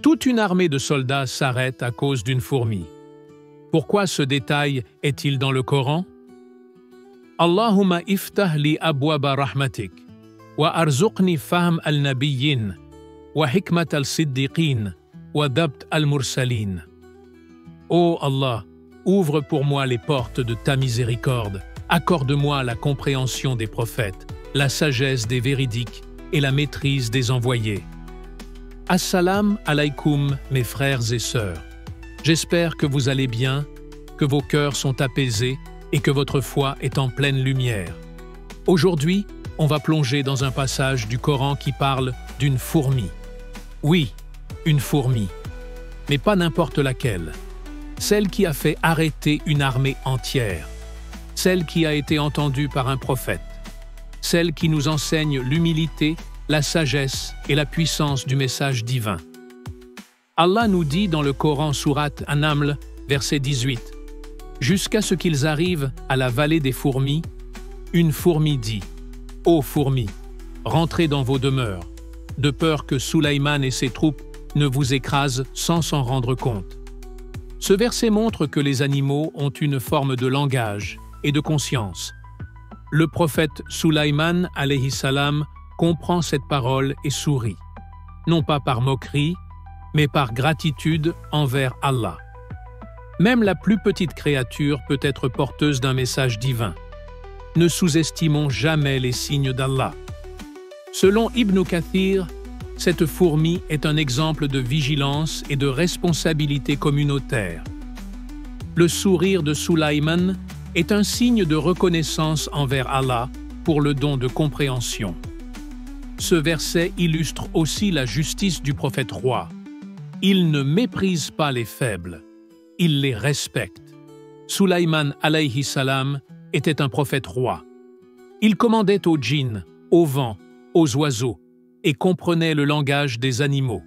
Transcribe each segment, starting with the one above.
Toute une armée de soldats s'arrête à cause d'une fourmi. Pourquoi ce détail est-il dans le Coran? Allahumma iftah li abwaba rahmatik, wa arzuqni fahm al-nabiyyin, wa hikmat al-siddiqin, wa dabt al-mursalin. Ô Allah, ouvre pour moi les portes de ta miséricorde, accorde-moi la compréhension des prophètes, la sagesse des véridiques et la maîtrise des envoyés. Assalam alaykoum, mes frères et sœurs. J'espère que vous allez bien, que vos cœurs sont apaisés et que votre foi est en pleine lumière. Aujourd'hui, on va plonger dans un passage du Coran qui parle d'une fourmi. Oui, une fourmi, mais pas n'importe laquelle. Celle qui a fait arrêter une armée entière. Celle qui a été entendue par un prophète. Celle qui nous enseigne l'humilité, la sagesse et la puissance du message divin. Allah nous dit dans le Coran sourate An-Naml, verset 18, « Jusqu'à ce qu'ils arrivent à la vallée des fourmis, une fourmi dit, « Ô fourmis, rentrez dans vos demeures, de peur que Sulaïman et ses troupes ne vous écrasent sans s'en rendre compte. » Ce verset montre que les animaux ont une forme de langage et de conscience. Le prophète Sulaïman alayhi salam comprend cette parole et sourit, non pas par moquerie, mais par gratitude envers Allah. Même la plus petite créature peut être porteuse d'un message divin. Ne sous-estimons jamais les signes d'Allah. Selon Ibn Kathir, cette fourmi est un exemple de vigilance et de responsabilité communautaire. Le sourire de Sulaïman est un signe de reconnaissance envers Allah pour le don de compréhension. Ce verset illustre aussi la justice du prophète roi. Il ne méprise pas les faibles, il les respecte. Sulaïman alayhi salam était un prophète roi. Il commandait aux djinns, aux vents, aux oiseaux et comprenait le langage des animaux.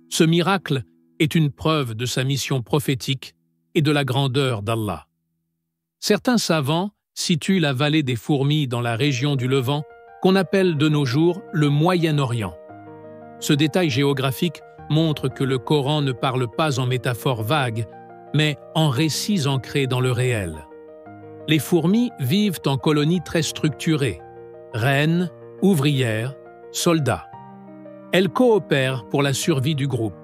Ce miracle est une preuve de sa mission prophétique et de la grandeur d'Allah. Certains savants situent la vallée des fourmis dans la région du Levant qu'on appelle de nos jours le Moyen-Orient. Ce détail géographique montre que le Coran ne parle pas en métaphores vagues, mais en récits ancrés dans le réel. Les fourmis vivent en colonies très structurées, reines, ouvrières, soldats. Elles coopèrent pour la survie du groupe.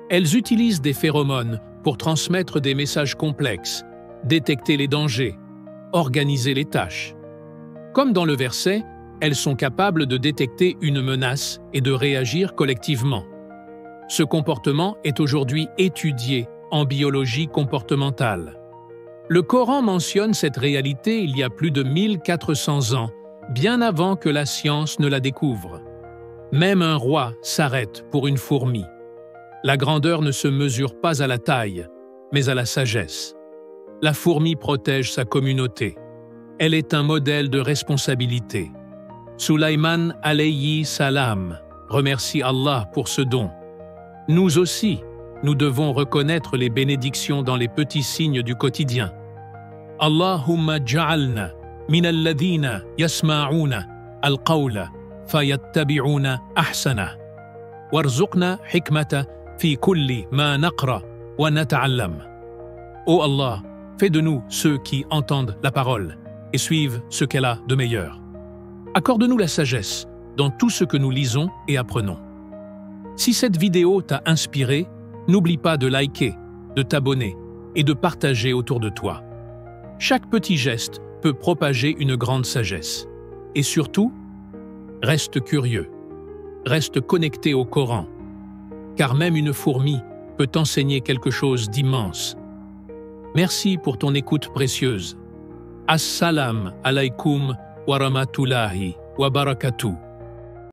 Elles utilisent des phéromones pour transmettre des messages complexes, détecter les dangers, organiser les tâches. Comme dans le verset, elles sont capables de détecter une menace et de réagir collectivement. Ce comportement est aujourd'hui étudié en biologie comportementale. Le Coran mentionne cette réalité il y a plus de 1400 ans, bien avant que la science ne la découvre. Même un roi s'arrête pour une fourmi. La grandeur ne se mesure pas à la taille, mais à la sagesse. La fourmi protège sa communauté. Elle est un modèle de responsabilité. Sulaïman alayhi salam remercie Allah pour ce don. Nous aussi, nous devons reconnaître les bénédictions dans les petits signes du quotidien. Allahumma ja'alna min alladhina yasma'una al-qawla fayattabi'una ahsana warzuqna hikmata fi kulli ma naqra wa nata'allam. Ô Allah, fais de nous ceux qui entendent la parole et suivent ce qu'elle a de meilleur. Accorde-nous la sagesse dans tout ce que nous lisons et apprenons. Si cette vidéo t'a inspiré, n'oublie pas de liker, de t'abonner et de partager autour de toi. Chaque petit geste peut propager une grande sagesse. Et surtout, reste curieux, reste connecté au Coran, car même une fourmi peut t'enseigner quelque chose d'immense. Merci pour ton écoute précieuse. Assalam alaykoum wa rahmatullahi wa barakatuh.